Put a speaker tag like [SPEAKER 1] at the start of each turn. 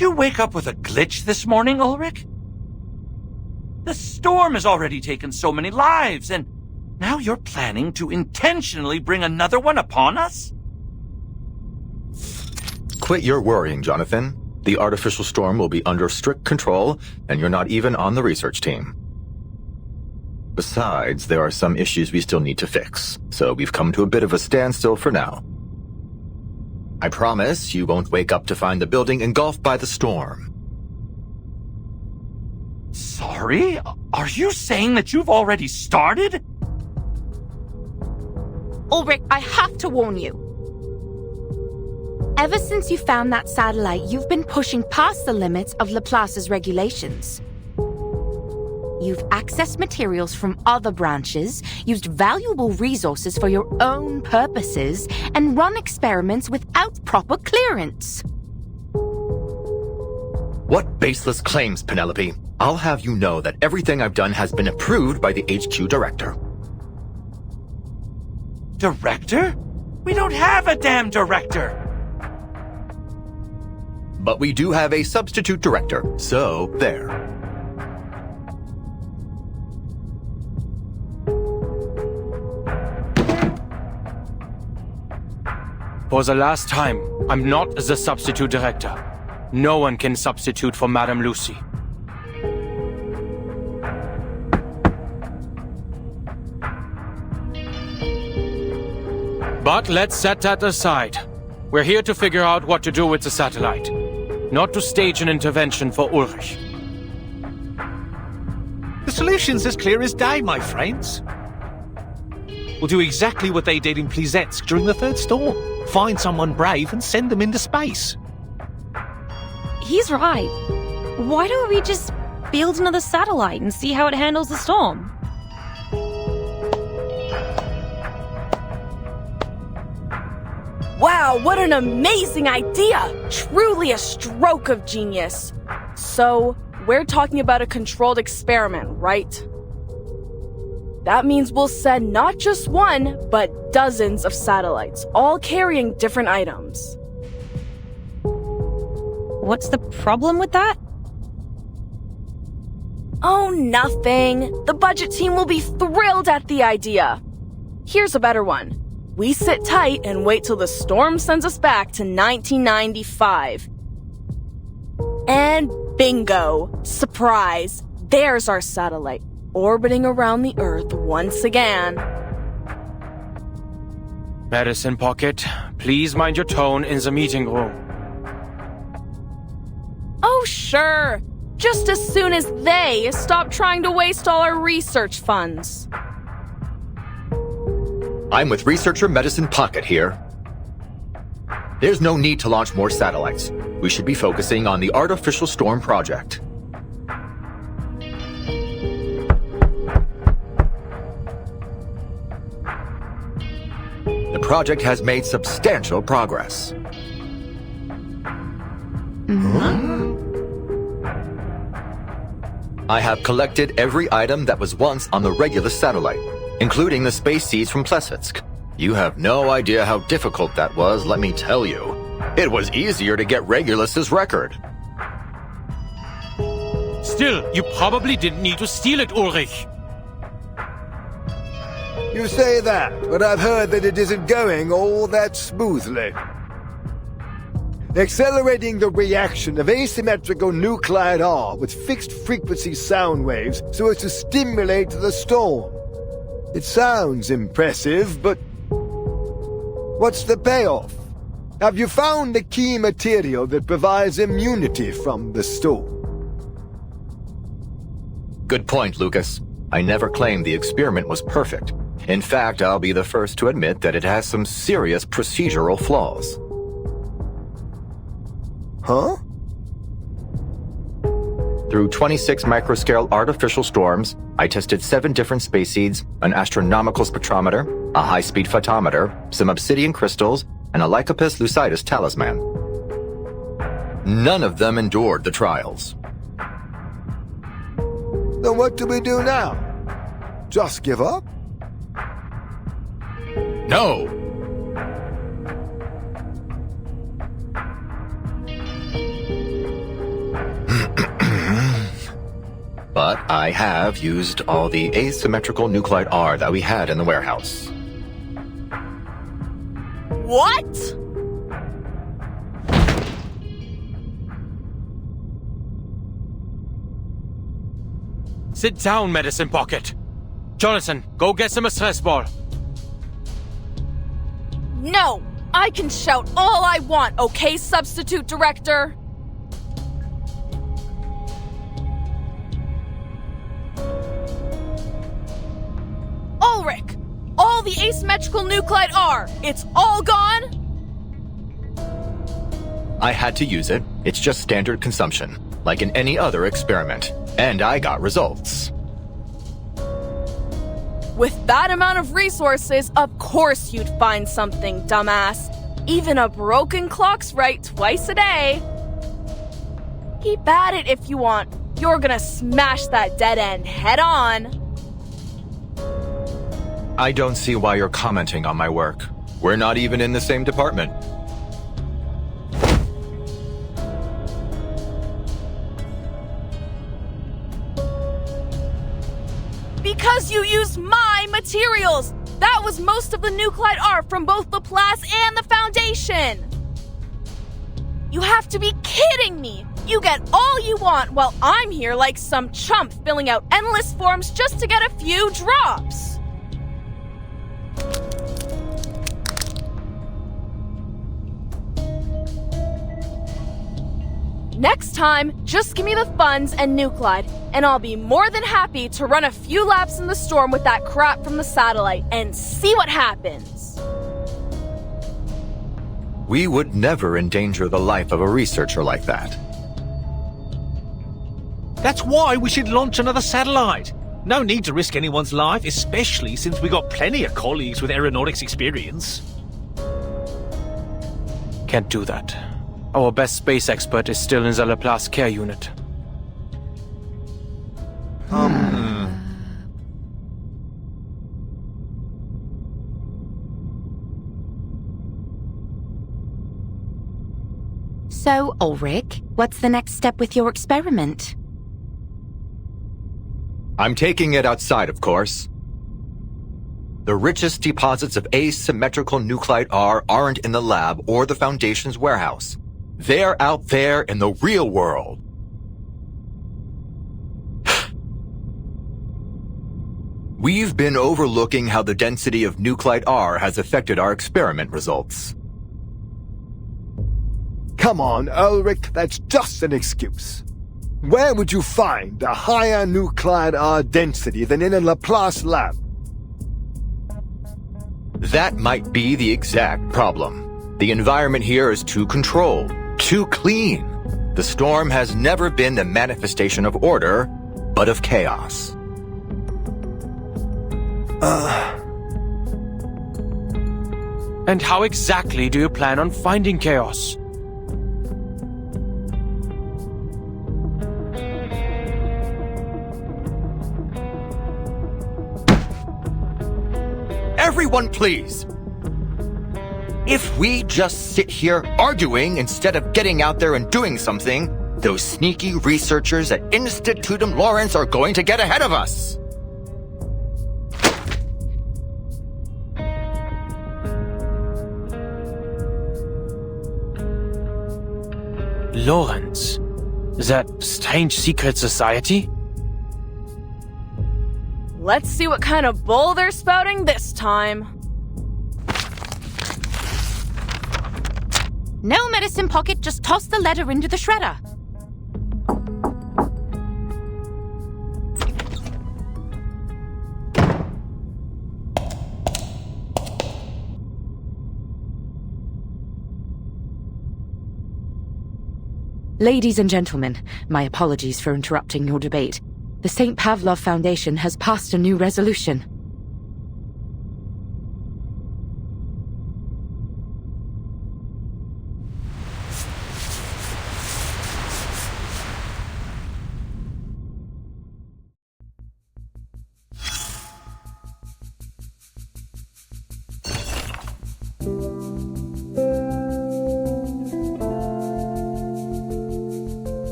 [SPEAKER 1] Did you wake up with a glitch this morning, Ulrich? The storm has already taken so many lives, and now you're planning to intentionally bring another one upon us?
[SPEAKER 2] Quit your worrying, Jonathan. The artificial storm will be under strict control, and you're not even on the research team. Besides, there are some issues we still need to fix, so we've come to a bit of a standstill for now. I promise you won't wake up to find the building engulfed by the storm.
[SPEAKER 1] Sorry? Are you saying that you've already started?
[SPEAKER 3] Ulrich, I have to warn you. Ever since you found that satellite, you've been pushing past the limits of Laplace's regulations. You've accessed materials from other branches, used valuable resources for your own purposes, and run experiments without proper clearance.
[SPEAKER 2] What baseless claims, Penelope? I'll have you know that everything I've done has been approved by the HQ director.
[SPEAKER 1] Director? We don't have a damn director!
[SPEAKER 2] But we do have a substitute director, so there.
[SPEAKER 4] For the last time, I'm not the substitute director. No one can substitute for Madame Lucy. But let's set that aside. We're here to figure out what to do with the satellite, not to stage an intervention for Ulrich.
[SPEAKER 5] The solution's as clear as day, my friends. We'll do exactly what they did in Plisetsk during the third storm. Find someone brave and send them into space.
[SPEAKER 6] He's right. Why don't we just build another satellite and see how it handles the storm?
[SPEAKER 7] Wow, what an amazing idea! Truly a stroke of genius. So, we're talking about a controlled experiment, right? That means we'll send not just one, but dozens of satellites, all carrying different items.
[SPEAKER 6] What's the problem with that?
[SPEAKER 7] Oh, nothing. The budget team will be thrilled at the idea. Here's a better one. We sit tight and wait till the storm sends us back to 1995. And bingo! Surprise! There's our satellite, orbiting around the Earth once again.
[SPEAKER 4] Medicine Pocket, please mind your tone in the meeting room.
[SPEAKER 7] Oh, sure. Just as soon as they stop trying to waste all our research funds.
[SPEAKER 2] I'm with researcher Medicine Pocket here. There's no need to launch more satellites. We should be focusing on the artificial storm project. The project has made substantial progress. I have collected every item that was once on the regular satellite, including the space seeds from Plesetsk. You have no idea how difficult that was, let me tell you. It was easier to get Regulus's record.
[SPEAKER 4] Still, you probably didn't need to steal it, Ulrich.
[SPEAKER 8] You say that, but I've heard that it isn't going all that smoothly. Accelerating the reaction of asymmetrical nuclide R with fixed-frequency sound waves so as to stimulate the storm. It sounds impressive, but what's the payoff? Have you found the key material that provides immunity from the storm?
[SPEAKER 2] Good point, Lucas. I never claimed the experiment was perfect. In fact, I'll be the first to admit that it has some serious procedural flaws.
[SPEAKER 8] Huh?
[SPEAKER 2] Through 26 microscale artificial storms, I tested 7 different space seeds, an astronomical spectrometer, a high-speed photometer, some obsidian crystals, and a Lycopus lucidus talisman. None of them endured the trials.
[SPEAKER 8] Then what do we do now? Just give up?
[SPEAKER 2] No! but I have used all the asymmetrical nuclide R that we had in the warehouse.
[SPEAKER 7] What?
[SPEAKER 4] Sit down, Medicine Pocket. Jonathan, go get some stress ball.
[SPEAKER 7] No! I can shout all I want, okay, Substitute Director? Ulrich! All the asymmetrical nuclide R, it's all gone?
[SPEAKER 2] I had to use it. It's just standard consumption, like in any other experiment. And I got results.
[SPEAKER 7] With that amount of resources, of course you'd find something, dumbass. Even a broken clock's right twice a day. Keep at it if you want. You're gonna smash that dead end head on.
[SPEAKER 2] I don't see why you're commenting on my work. We're not even in the same department.
[SPEAKER 7] Because you used my materials! That was most of the nuclide R from both Laplace and the Foundation! You have to be kidding me! You get all you want while I'm here like some chump filling out endless forms just to get a few drops! Next time, just give me the funds and nuclide, and I'll be more than happy to run a few laps in the storm with that crap from the satellite and see what happens.
[SPEAKER 2] We would never endanger the life of a researcher like that.
[SPEAKER 5] That's why we should launch another satellite. No need to risk anyone's life, especially since we got plenty of colleagues with aeronautics experience.
[SPEAKER 4] Can't do that. Our best space expert is still in the Laplace care unit.
[SPEAKER 3] So, Ulrich, what's the next step with your experiment?
[SPEAKER 2] I'm taking it outside, of course. The richest deposits of asymmetrical nuclide R aren't in the lab or the Foundation's warehouse. They're out there in the real world. We've been overlooking how the density of nuclide R has affected our experiment results.
[SPEAKER 8] Come on, Ulrich, that's just an excuse. Where would you find a higher nuclide R density than in a Laplace lab?
[SPEAKER 2] That might be the exact problem. The environment here is too controlled, too clean. The storm has never been the manifestation of order, but of chaos.
[SPEAKER 4] And how exactly do you plan on finding chaos?
[SPEAKER 2] Everyone, please! If we just sit here arguing instead of getting out there and doing something, those sneaky researchers at Institutum Lawrence are going to get ahead of us!
[SPEAKER 4] Lawrence? That strange secret society?
[SPEAKER 7] Let's see what kind of bull they're spouting this time.
[SPEAKER 3] No, Medicine Pocket, just toss the letter into the shredder. Ladies and gentlemen, my apologies for interrupting your debate. The St. Pavlov Foundation has passed a new resolution.